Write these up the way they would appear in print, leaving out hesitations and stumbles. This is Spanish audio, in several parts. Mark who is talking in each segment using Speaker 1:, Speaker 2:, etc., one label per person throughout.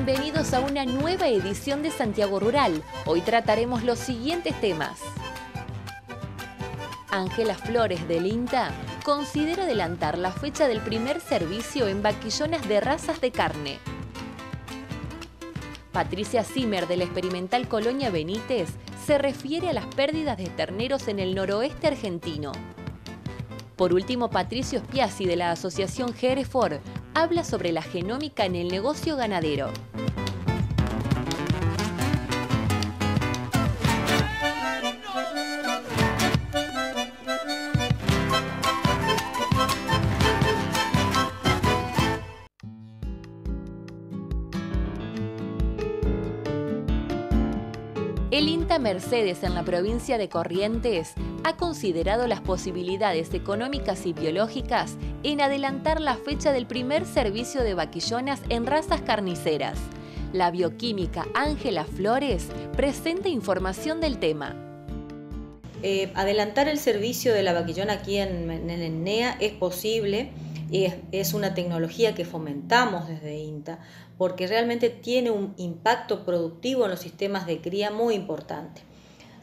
Speaker 1: Bienvenidos a una nueva edición de Santiago Rural. Hoy trataremos los siguientes temas. Ángela Flores del INTA considera adelantar la fecha del primer servicio en vaquillonas de razas de carne. Patricia Zimmer de la Experimental Colonia Benítez se refiere a las pérdidas de terneros en el noroeste argentino. Por último, Patricio Spiazzi de la Asociación Hereford habla sobre la genómica en el negocio ganadero. El INTA Mercedes en la provincia de Corrientes ha considerado las posibilidades económicas y biológicas en adelantar la fecha del primer servicio de vaquillonas en razas carniceras. La bioquímica Ángela Flores presenta información del tema.
Speaker 2: Adelantar el servicio de la vaquillona aquí en el NEA es posible. Es una tecnología que fomentamos desde INTA porque realmente tiene un impacto productivo en los sistemas de cría muy importante,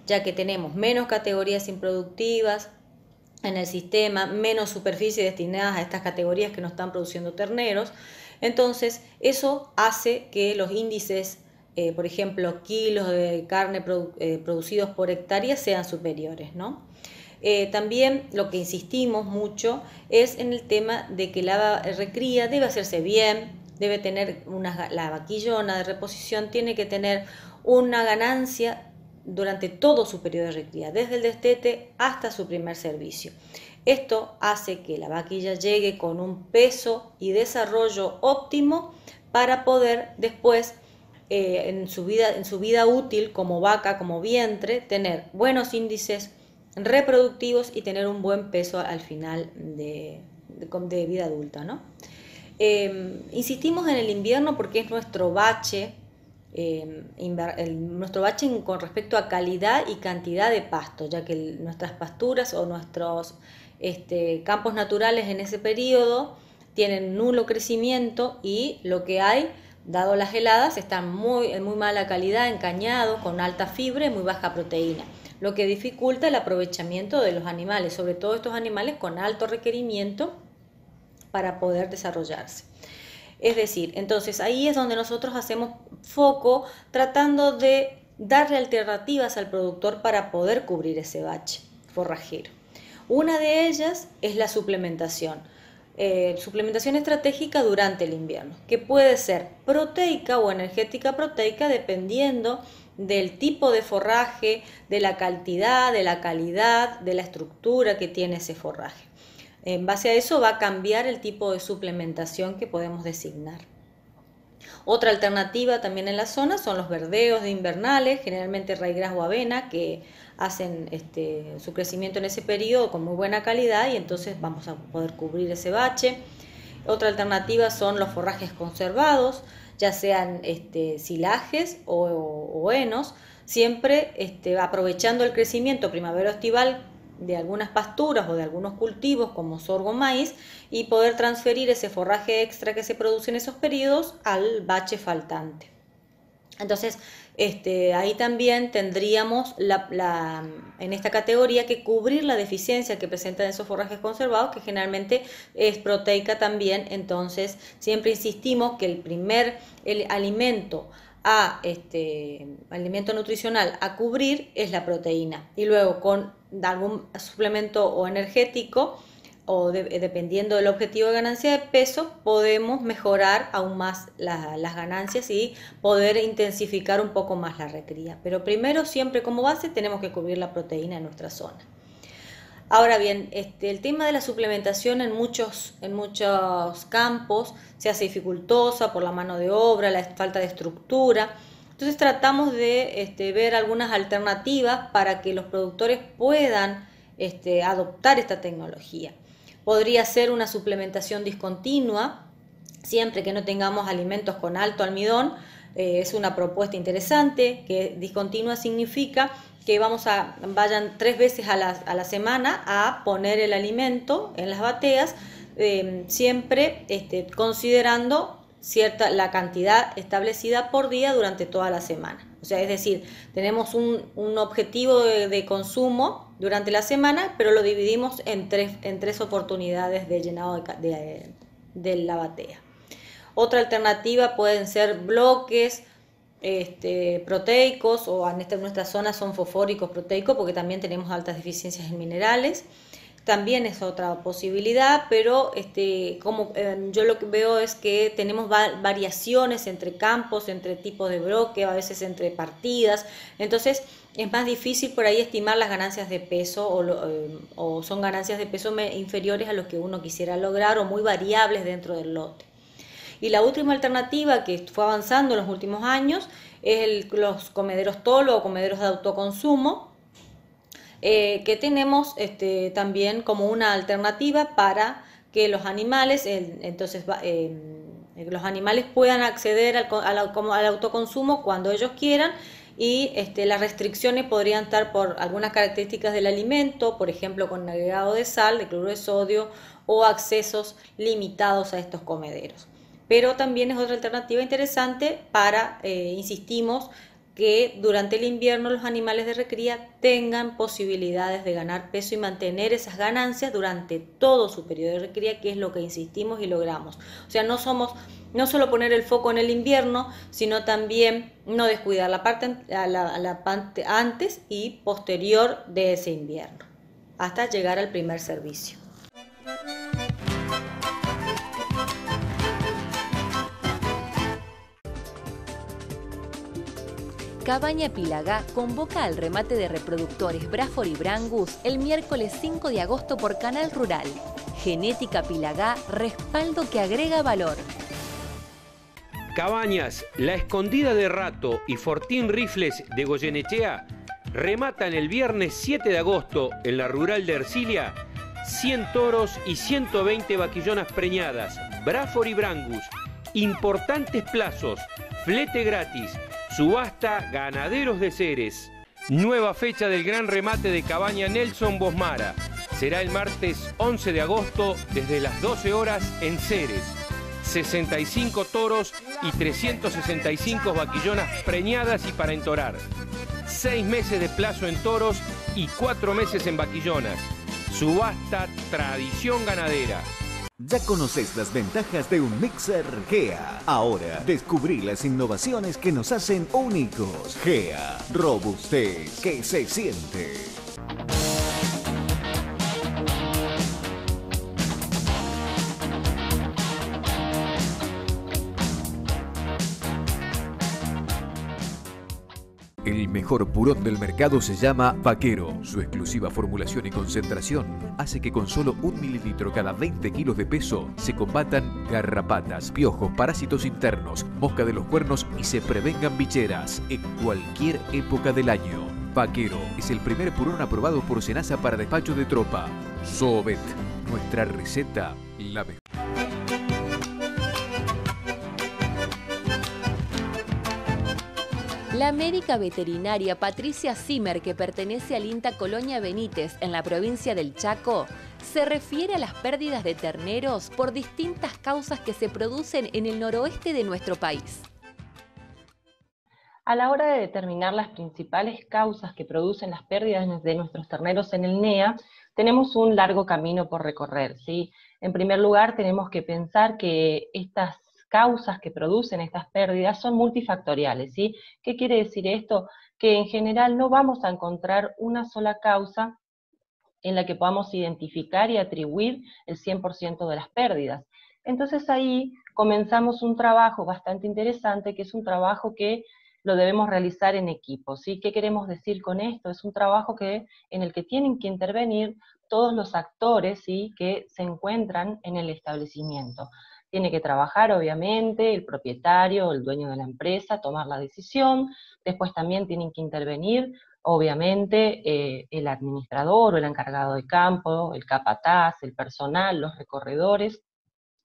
Speaker 2: ya que tenemos menos categorías improductivas en el sistema, menos superficie destinadas a estas categorías que no están produciendo terneros. Entonces eso hace que los índices, por ejemplo, kilos de carne producidos por hectárea sean superiores, ¿no? También lo que insistimos mucho es en el tema de que la recría debe hacerse bien, debe tener la vaquillona de reposición tiene que tener una ganancia durante todo su periodo de recría, desde el destete hasta su primer servicio. Esto hace que la vaquilla llegue con un peso y desarrollo óptimo para poder después en su vida útil como vaca, como vientre, tener buenos índices reproductivos y tener un buen peso al final de vida adulta, ¿no? Insistimos en el invierno porque es nuestro bache, con respecto a calidad y cantidad de pasto, ya que nuestras pasturas o nuestros campos naturales en ese periodo tienen nulo crecimiento y lo que hay, dado las heladas, están en muy mala calidad, encañados, con alta fibra y muy baja proteína, lo que dificulta el aprovechamiento de los animales, sobre todo estos animales con alto requerimiento para poder desarrollarse. Es decir, entonces ahí es donde nosotros hacemos foco tratando de darle alternativas al productor para poder cubrir ese bache forrajero. Una de ellas es la suplementación. Suplementación estratégica durante el invierno, que puede ser proteica o energética proteica dependiendo del tipo de forraje, de la cantidad, de la calidad, de la estructura que tiene ese forraje. En base a eso va a cambiar el tipo de suplementación que podemos designar. Otra alternativa también en la zona son los verdeos de invernales, generalmente raigras o avena, que hacen su crecimiento en ese periodo con muy buena calidad y entonces vamos a poder cubrir ese bache. Otra alternativa son los forrajes conservados, ya sean silajes o henos, siempre aprovechando el crecimiento primavero-estival de algunas pasturas o de algunos cultivos como sorgo, maíz, y poder transferir ese forraje extra que se produce en esos periodos al bache faltante. Entonces, ahí también tendríamos en esta categoría que cubrir la deficiencia que presentan esos forrajes conservados, que generalmente es proteica también. Entonces, siempre insistimos que el alimento alimento nutricional a cubrir es la proteína, y luego con algún suplemento o energético o dependiendo del objetivo de ganancia de peso podemos mejorar aún más las ganancias y poder intensificar un poco más la recría, pero primero siempre como base tenemos que cubrir la proteína en nuestra zona. Ahora bien, el tema de la suplementación en muchos campos se hace dificultosa por la mano de obra, la falta de estructura. Entonces tratamos de ver algunas alternativas para que los productores puedan adoptar esta tecnología. Podría ser una suplementación discontinua, siempre que no tengamos alimentos con alto almidón. Es una propuesta interesante, que discontinua significa que vayan 3 veces a la semana a poner el alimento en las bateas, siempre considerando la cantidad establecida por día durante toda la semana. O sea, es decir, tenemos un objetivo de consumo durante la semana, pero lo dividimos en tres oportunidades de llenado de la batea. Otra alternativa pueden ser bloques proteicos, o en nuestra zona son fosfóricos proteicos, porque también tenemos altas deficiencias en minerales. También es otra posibilidad, pero yo lo que veo es que tenemos variaciones entre campos, entre tipos de bloque, a veces entre partidas, entonces es más difícil por ahí estimar las ganancias de peso, o son ganancias de peso inferiores a lo que uno quisiera lograr, o muy variables dentro del lote. Y la última alternativa que fue avanzando en los últimos años es los comederos tolo o comederos de autoconsumo, que tenemos también como una alternativa para que los animales, los animales puedan acceder al autoconsumo cuando ellos quieran, y las restricciones podrían estar por algunas características del alimento, por ejemplo con agregado de sal, de cloruro de sodio, o accesos limitados a estos comederos. Pero también es otra alternativa interesante para, insistimos, que durante el invierno los animales de recría tengan posibilidades de ganar peso y mantener esas ganancias durante todo su periodo de recría, que es lo que insistimos y logramos. O sea, no solo poner el foco en el invierno, sino también no descuidar la parte antes y posterior de ese invierno, hasta llegar al primer servicio.
Speaker 1: Cabaña Pilagá convoca al remate de reproductores Braford y Brangus el miércoles 5 de agosto por Canal Rural. Genética Pilagá, respaldo que agrega valor.
Speaker 3: Cabañas, La Escondida de Rato y Fortín Rifles de Goyenechea rematan el viernes 7 de agosto en la Rural de Ercilia 100 toros y 120 vaquillonas preñadas, Braford y Brangus, importantes plazos, flete gratis, subasta Ganaderos de Ceres. Nueva fecha del gran remate de Cabaña Nelson Bosmara. Será el martes 11 de agosto desde las 12 horas en Ceres. 65 toros y 365 vaquillonas preñadas y para entorar. 6 meses de plazo en toros y 4 meses en vaquillonas. Subasta Tradición Ganadera.
Speaker 4: Ya conoces las ventajas de un mixer GEA. Ahora descubrí las innovaciones que nos hacen únicos. GEA, robustez que se siente. El mejor purón del mercado se llama Vaquero. Su exclusiva formulación y concentración hace que con solo 1 mililitro cada 20 kilos de peso se combatan garrapatas, piojos, parásitos internos, mosca de los cuernos y se prevengan bicheras en cualquier época del año. Vaquero es el primer purón aprobado por Senasa para despacho de tropa. Soobet, nuestra receta, la mejor.
Speaker 1: La médica veterinaria Patricia Zimmer, que pertenece al INTA Colonia Benítez en la provincia del Chaco, se refiere a las pérdidas de terneros por distintas causas que se producen en el noroeste de nuestro país.
Speaker 5: A la hora de determinar las principales causas que producen las pérdidas de nuestros terneros en el NEA, tenemos un largo camino por recorrer, ¿sí? En primer lugar, tenemos que pensar que estas causas que producen estas pérdidas son multifactoriales, ¿sí? ¿Qué quiere decir esto? Que en general no vamos a encontrar una sola causa en la que podamos identificar y atribuir el 100% de las pérdidas. Entonces ahí comenzamos un trabajo bastante interesante, que es un trabajo que lo debemos realizar en equipo, ¿sí? ¿Qué queremos decir con esto? Es un trabajo en el que tienen que intervenir todos los actores, ¿sí?, que se encuentran en el establecimiento. Tiene que trabajar, obviamente, el propietario, el dueño de la empresa, tomar la decisión. Después también tienen que intervenir, obviamente, el administrador o el encargado de campo, el capataz, el personal, los recorredores.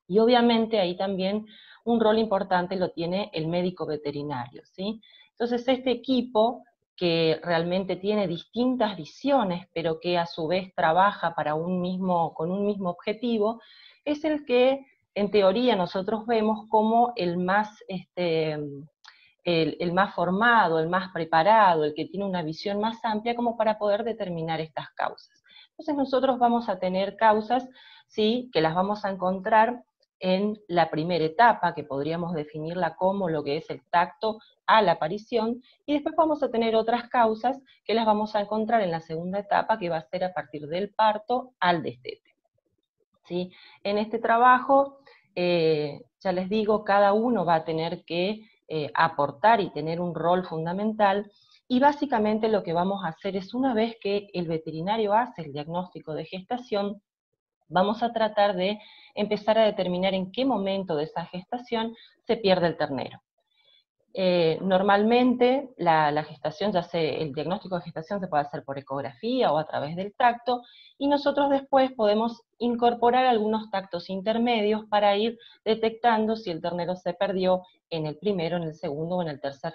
Speaker 5: Y obviamente ahí también un rol importante lo tiene el médico veterinario, ¿sí? Entonces este equipo, que realmente tiene distintas visiones, pero que a su vez trabaja con un mismo objetivo, es el que en teoría nosotros vemos como el más formado, el más preparado, el que tiene una visión más amplia como para poder determinar estas causas. Entonces nosotros vamos a tener causas, ¿sí?, que las vamos a encontrar en la primera etapa, que podríamos definirla como lo que es el tacto a la aparición, y después vamos a tener otras causas que las vamos a encontrar en la segunda etapa, que va a ser a partir del parto al destete. ¿Sí? En este trabajo, ya les digo, cada uno va a tener que aportar y tener un rol fundamental, y básicamente lo que vamos a hacer es, una vez que el veterinario hace el diagnóstico de gestación, vamos a tratar de empezar a determinar en qué momento de esa gestación se pierde el ternero. Normalmente la gestación, el diagnóstico de gestación se puede hacer por ecografía o a través del tacto, y nosotros después podemos incorporar algunos tactos intermedios para ir detectando si el ternero se perdió en el primero, en el segundo o en el tercer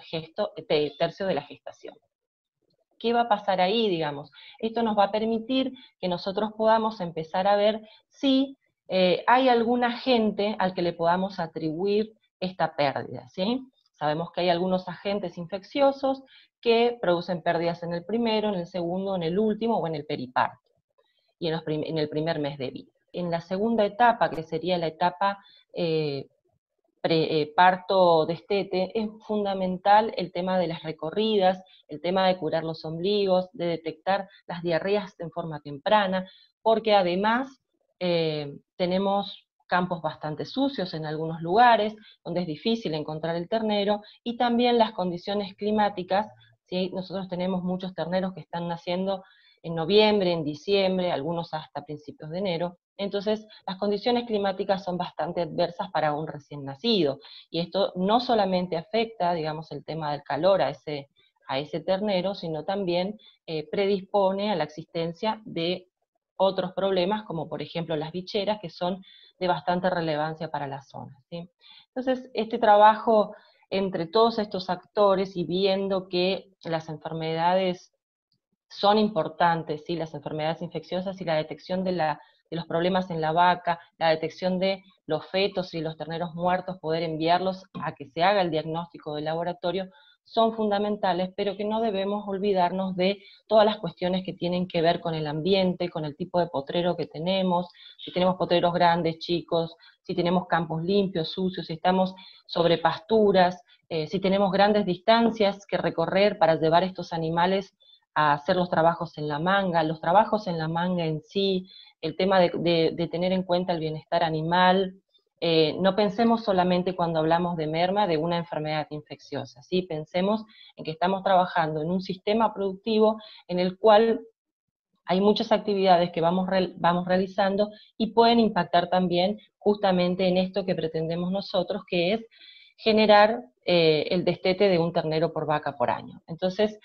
Speaker 5: tercio de la gestación. ¿Qué va a pasar ahí, digamos? Esto nos va a permitir que nosotros podamos empezar a ver si hay algún agente al que le podamos atribuir esta pérdida, ¿sí? Sabemos que hay algunos agentes infecciosos que producen pérdidas en el primero, en el segundo, en el último o en el periparto, y en el primer mes de vida. En la segunda etapa, que sería la etapa parto destete, es fundamental el tema de las recorridas, el tema de curar los ombligos, de detectar las diarreas en forma temprana, porque además tenemos campos bastante sucios en algunos lugares, donde es difícil encontrar el ternero, y también las condiciones climáticas, ¿sí? Nosotros tenemos muchos terneros que están naciendo en noviembre, en diciembre, algunos hasta principios de enero. Entonces, las condiciones climáticas son bastante adversas para un recién nacido, y esto no solamente afecta, digamos, el tema del calor a ese ternero, sino también predispone a la existencia de otros problemas, como por ejemplo las bicheras, que son de bastante relevancia para la zona, ¿sí? Entonces, este trabajo entre todos estos actores, y viendo que las enfermedades son importantes, ¿sí? Las enfermedades infecciosas y la detección de los problemas en la vaca, la detección de los fetos y los terneros muertos, poder enviarlos a que se haga el diagnóstico del laboratorio, son fundamentales, pero que no debemos olvidarnos de todas las cuestiones que tienen que ver con el ambiente, con el tipo de potrero que tenemos, si tenemos potreros grandes, chicos, si tenemos campos limpios, sucios, si estamos sobre pasturas, si tenemos grandes distancias que recorrer para llevar estos animales a hacer los trabajos en la manga en sí, el tema de tener en cuenta el bienestar animal. No pensemos solamente cuando hablamos de merma de una enfermedad infecciosa, ¿sí? Pensemos en que estamos trabajando en un sistema productivo en el cual hay muchas actividades que vamos realizando y pueden impactar también justamente en esto que pretendemos nosotros, que es generar el destete de un ternero por vaca por año. Entonces,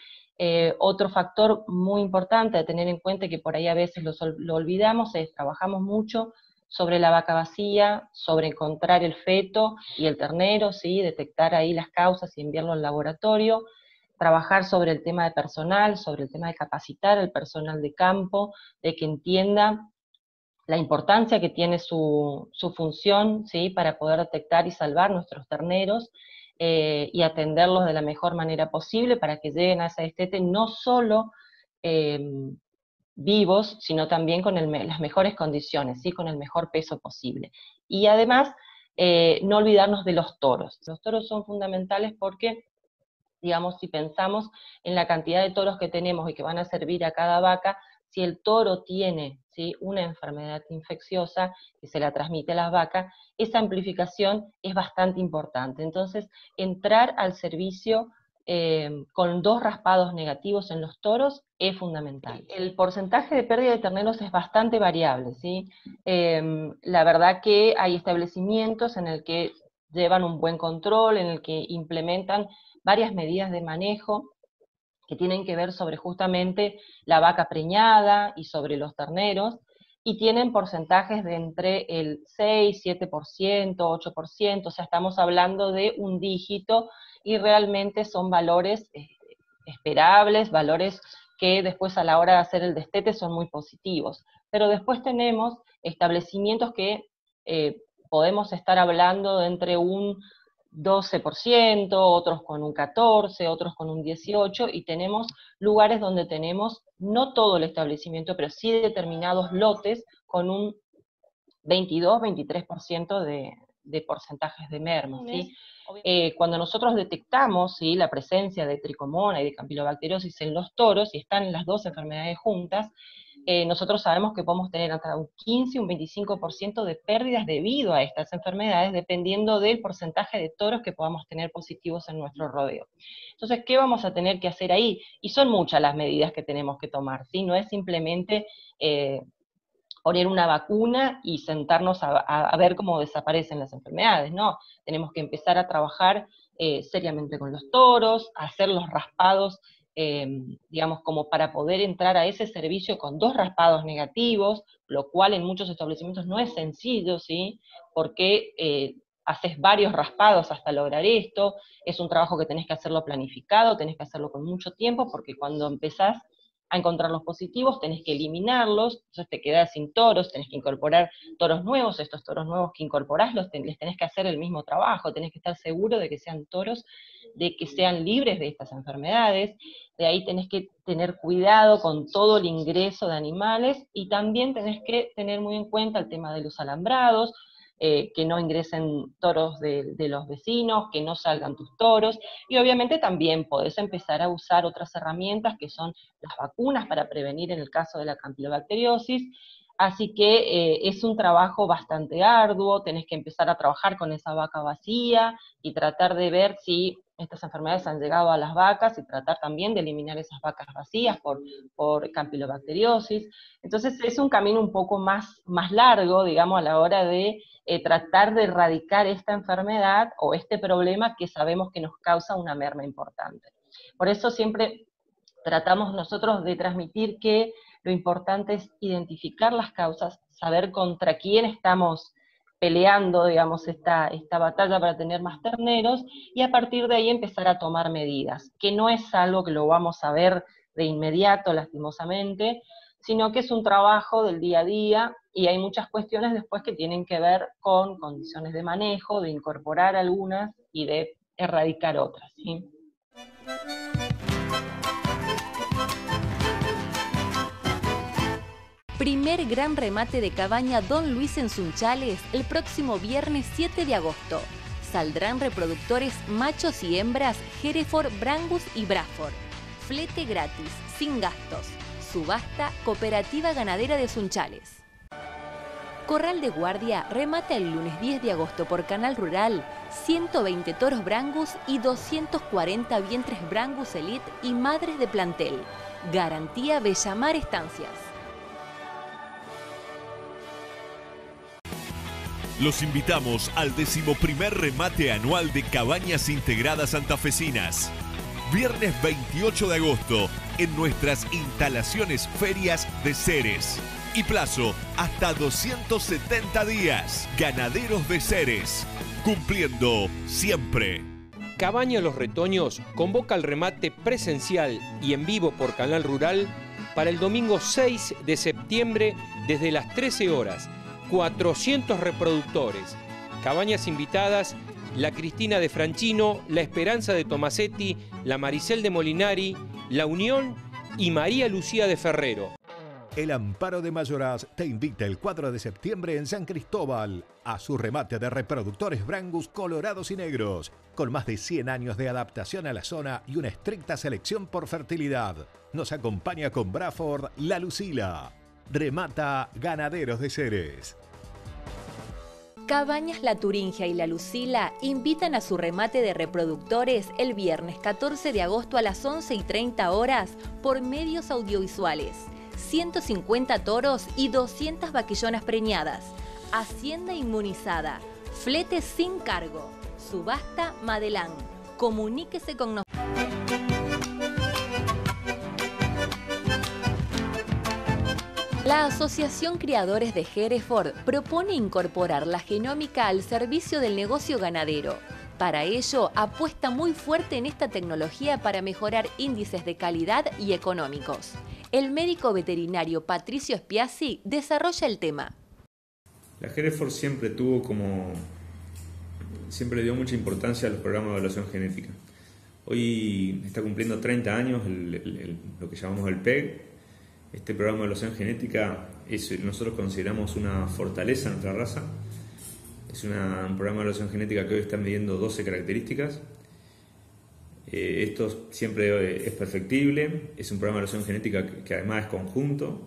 Speaker 5: otro factor muy importante a tener en cuenta, que por ahí a veces lo olvidamos, es trabajamos mucho sobre la vaca vacía, sobre encontrar el feto y el ternero, ¿sí? Detectar ahí las causas y enviarlo al laboratorio, trabajar sobre el tema de personal, sobre el tema de capacitar al personal de campo, de que entienda la importancia que tiene su función, ¿sí? Para poder detectar y salvar nuestros terneros, y atenderlos de la mejor manera posible para que lleguen a ese destete no solo vivos, sino también con las mejores condiciones, ¿sí? Con el mejor peso posible. Y además, no olvidarnos de los toros. Los toros son fundamentales porque, digamos, si pensamos en la cantidad de toros que tenemos y que van a servir a cada vaca, si el toro tiene, ¿sí?, una enfermedad infecciosa que se la transmite a las vacas, esa amplificación es bastante importante. Entonces, entrar al servicio con 2 raspados negativos en los toros es fundamental. El porcentaje de pérdida de terneros es bastante variable, ¿sí? La verdad que hay establecimientos en el que llevan un buen control, en el que implementan varias medidas de manejo que tienen que ver sobre justamente la vaca preñada y sobre los terneros, y tienen porcentajes de entre el 6, 7%, 8%, o sea, estamos hablando de un dígito, y realmente son valores esperables, valores que después a la hora de hacer el destete son muy positivos. Pero después tenemos establecimientos que podemos estar hablando de entre un 12%, otros con un 14%, otros con un 18%, y tenemos lugares donde tenemos, no todo el establecimiento, pero sí determinados lotes con un 22-23% de porcentajes de merma, ¿sí? Cuando nosotros detectamos, ¿sí?, la presencia de tricomona y de campilobacteriosis en los toros, y están las dos enfermedades juntas, nosotros sabemos que podemos tener hasta un 15 y un 25% de pérdidas debido a estas enfermedades, dependiendo del porcentaje de toros que podamos tener positivos en nuestro rodeo. Entonces, ¿qué vamos a tener que hacer ahí? Y son muchas las medidas que tenemos que tomar, ¿sí? No es simplemente poner una vacuna y sentarnos a ver cómo desaparecen las enfermedades, no. Tenemos que empezar a trabajar seriamente con los toros, a hacer los raspados, digamos, como para poder entrar a ese servicio con 2 raspados negativos, lo cual en muchos establecimientos no es sencillo, ¿sí? Porque haces varios raspados hasta lograr esto, es un trabajo que tenés que hacerlo planificado, tenés que hacerlo con mucho tiempo, porque cuando empezás a encontrar los positivos, tenés que eliminarlos, entonces te quedás sin toros, tenés que incorporar toros nuevos, estos toros nuevos que incorporás, les tenés que hacer el mismo trabajo, tenés que estar seguro de que sean toros, de que sean libres de estas enfermedades, de ahí tenés que tener cuidado con todo el ingreso de animales, y también tenés que tener muy en cuenta el tema de los alambrados, que no ingresen toros de los vecinos, que no salgan tus toros, y obviamente también podés empezar a usar otras herramientas que son las vacunas para prevenir en el caso de la campilobacteriosis, así que es un trabajo bastante arduo, tenés que empezar a trabajar con esa vaca vacía y tratar de ver si estas enfermedades han llegado a las vacas y tratar también de eliminar esas vacas vacías por campilobacteriosis. Entonces es un camino un poco más largo, digamos, a la hora de tratar de erradicar esta enfermedad o este problema que sabemos que nos causa una merma importante. Por eso siempre tratamos nosotros de transmitir que lo importante es identificar las causas, saber contra quién estamos peleando, digamos, esta batalla para tener más terneros, y a partir de ahí empezar a tomar medidas, que no es algo que lo vamos a ver de inmediato, lastimosamente, sino que es un trabajo del día a día, y hay muchas cuestiones después que tienen que ver con condiciones de manejo, de incorporar algunas y de erradicar otras, ¿sí?
Speaker 1: Primer gran remate de cabaña Don Luis en Sunchales el próximo viernes 7 de agosto. Saldrán reproductores machos y hembras Hereford, Brangus y Braford. Flete gratis, sin gastos. Subasta Cooperativa Ganadera de Sunchales. Corral de Guardia remata el lunes 10 de agosto por Canal Rural 120 toros Brangus y 240 vientres Brangus Elite y madres de plantel. Garantía Bellamar Estancias.
Speaker 6: Los invitamos al 11º remate anual de Cabañas Integradas Santafesinas. Viernes 28 de agosto en nuestras instalaciones Ferias de Ceres. Y plazo hasta 270 días. Ganaderos de Ceres. Cumpliendo siempre.
Speaker 3: Cabaña Los Retoños convoca el remate presencial y en vivo por Canal Rural para el domingo 6 de septiembre desde las 13 horas. 400 reproductores. Cabañas invitadas: la Cristina de Franchino, la Esperanza de Tomasetti, la Maricel de Molinari, la Unión y María Lucía de Ferrero.
Speaker 7: El Amparo de Mayoraz te invita el 4 de septiembre en San Cristóbal a su remate de reproductores Brangus colorados y negros, con más de 100 años de adaptación a la zona y una estricta selección por fertilidad. Nos acompaña con Braford La Lucila. Remata Ganaderos de Ceres.
Speaker 1: Cabañas La Turingia y La Lucila invitan a su remate de reproductores el viernes 14 de agosto a las 11:30 horas por medios audiovisuales. 150 toros y 200 vaquillonas preñadas. Hacienda inmunizada. Flete sin cargo. Subasta Madelán. Comuníquese con nosotros. La Asociación Criadores de Hereford propone incorporar la genómica al servicio del negocio ganadero. Para ello, apuesta muy fuerte en esta tecnología para mejorar índices de calidad y económicos. El médico veterinario Patricio Spiazzi desarrolla el tema.
Speaker 8: La Hereford siempre le dio mucha importancia a los programas de evaluación genética. Hoy está cumpliendo 30 años lo que llamamos el PEG. Este programa de evaluación genética nosotros consideramos una fortaleza de nuestra raza. Es un programa de evaluación genética que hoy está midiendo 12 características. Esto siempre es perfectible. Es un programa de evaluación genética que además es conjunto,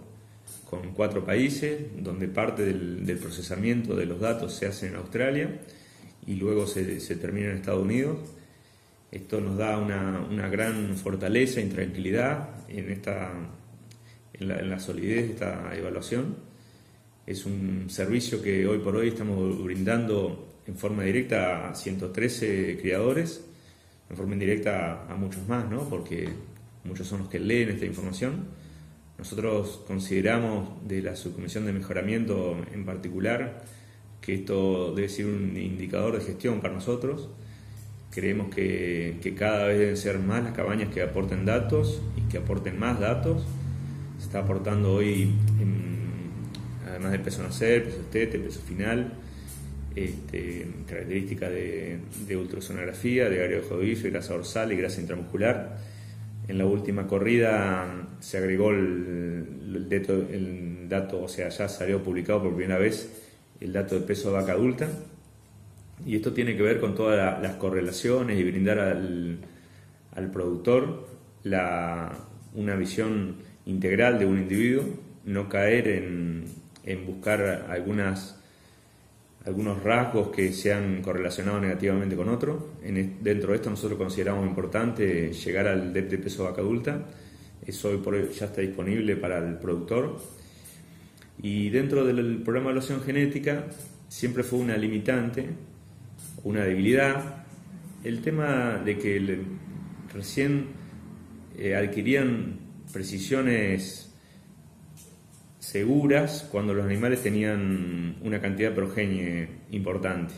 Speaker 8: con 4 países, donde parte del procesamiento de los datos se hace en Australia y luego se termina en Estados Unidos. Esto nos da una gran fortaleza y tranquilidad en la solidez de esta evaluación. Es un servicio que hoy por hoy estamos brindando en forma directa a 113 criadores, en forma indirecta a muchos más, ¿no? Porque muchos son los que leen esta información. Nosotros consideramos de la Subcomisión de Mejoramiento en particular que esto debe ser un indicador de gestión para nosotros. Creemos que cada vez deben ser más las cabañas que aporten datos y que aporten más datos. Se está aportando hoy, además del peso nacer, peso estete, peso final, características de ultrasonografía, de área de jodillo, grasa dorsal y grasa intramuscular. En la última corrida se agregó el dato, o sea, ya salió publicado por primera vez el dato de peso de vaca adulta, y esto tiene que ver con todas las correlaciones y brindar al productor una visión integral de un individuo, no caer en buscar algunos rasgos que se han correlacionado negativamente con otros. Dentro de esto nosotros consideramos importante llegar al DEP de peso vaca adulta. Eso hoy por hoy ya está disponible para el productor. Y dentro del programa de evaluación genética siempre fue una limitante, una debilidad, el tema de que recién adquirían precisiones seguras cuando los animales tenían una cantidad de progenie importante.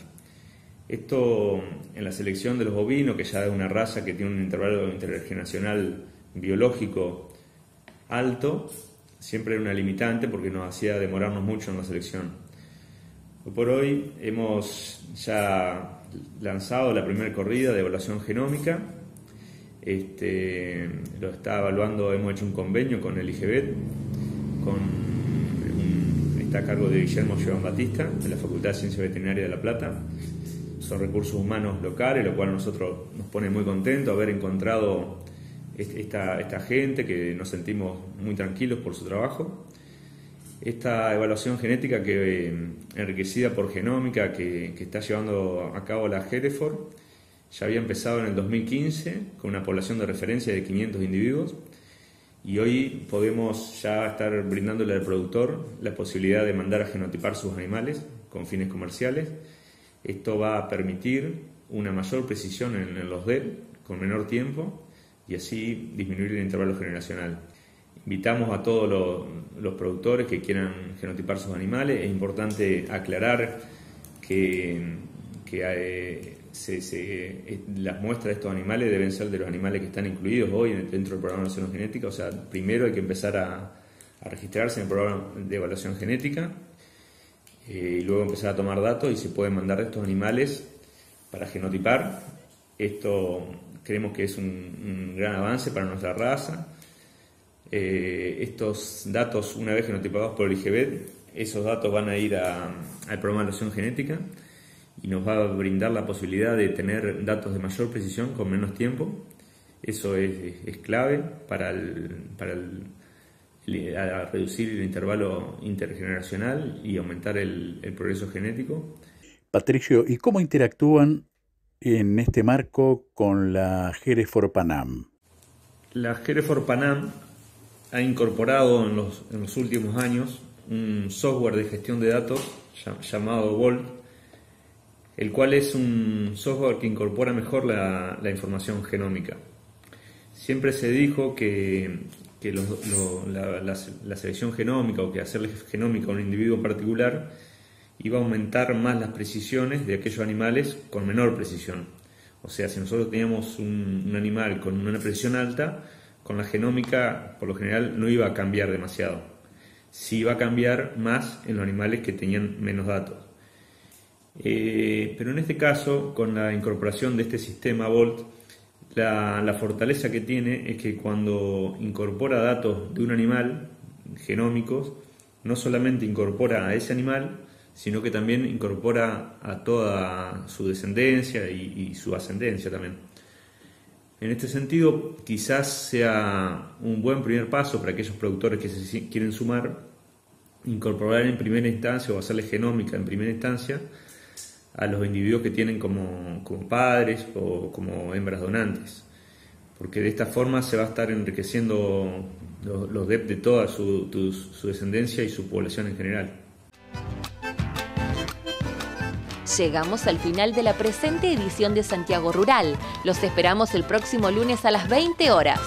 Speaker 8: Esto en la selección de los bovinos, que ya es una raza que tiene un intervalo intergeneracional biológico alto, siempre era una limitante porque nos hacía demorarnos mucho en la selección. Hoy por hoy hemos ya lanzado la primera corrida de evaluación genómica. Lo está evaluando, hemos hecho un convenio con el IGBET, está a cargo de Guillermo Joan Batista, de la Facultad de Ciencias Veterinarias de La Plata. Son recursos humanos locales, lo cual a nosotros nos pone muy contentos haber encontrado esta gente, que nos sentimos muy tranquilos por su trabajo. Esta evaluación genética enriquecida por genómica que está llevando a cabo la Hereford ya había empezado en el 2015 con una población de referencia de 500 individuos, y hoy podemos ya estar brindándole al productor la posibilidad de mandar a genotipar sus animales con fines comerciales. Esto va a permitir una mayor precisión en los DEP con menor tiempo y así disminuir el intervalo generacional. Invitamos a todos los productores que quieran genotipar sus animales. Es importante aclarar que las muestras de estos animales deben ser de los animales que están incluidos hoy dentro del programa de evaluación genética. O sea, primero hay que empezar a registrarse en el programa de evaluación genética y luego empezar a tomar datos, y se pueden mandar estos animales para genotipar. Esto creemos que es un gran avance para nuestra raza. Estos datos, una vez genotipados por el IGBET, esos datos van a ir al programa de evaluación genética y nos va a brindar la posibilidad de tener datos de mayor precisión con menos tiempo. Eso es clave para reducir el intervalo intergeneracional y aumentar el progreso genético.
Speaker 9: Patricio, ¿y cómo interactúan en este marco con la Hereford Panam?
Speaker 8: La Hereford Panam ha incorporado en los últimos años un software de gestión de datos llamado Volt, el cual es un software que incorpora mejor la información genómica. Siempre se dijo que la selección genómica, o que hacerle genómica a un individuo en particular, iba a aumentar más las precisiones de aquellos animales con menor precisión. O sea, si nosotros teníamos un animal con una precisión alta, con la genómica por lo general no iba a cambiar demasiado. sí va a cambiar más en los animales que tenían menos datos. Pero en este caso, con la incorporación de este sistema Volt, la fortaleza que tiene es que cuando incorpora datos de un animal, genómicos, no solamente incorpora a ese animal, sino que también incorpora a toda su descendencia y su ascendencia también. En este sentido, quizás sea un buen primer paso para aquellos productores que se quieren sumar, incorporar en primera instancia o hacerle genómica en primera instancia a los individuos que tienen como padres o como hembras donantes, porque de esta forma se va a estar enriqueciendo los DEP de toda su descendencia y su población en general.
Speaker 1: Llegamos al final de la presente edición de Santiago Rural. Los esperamos el próximo lunes a las 20 horas.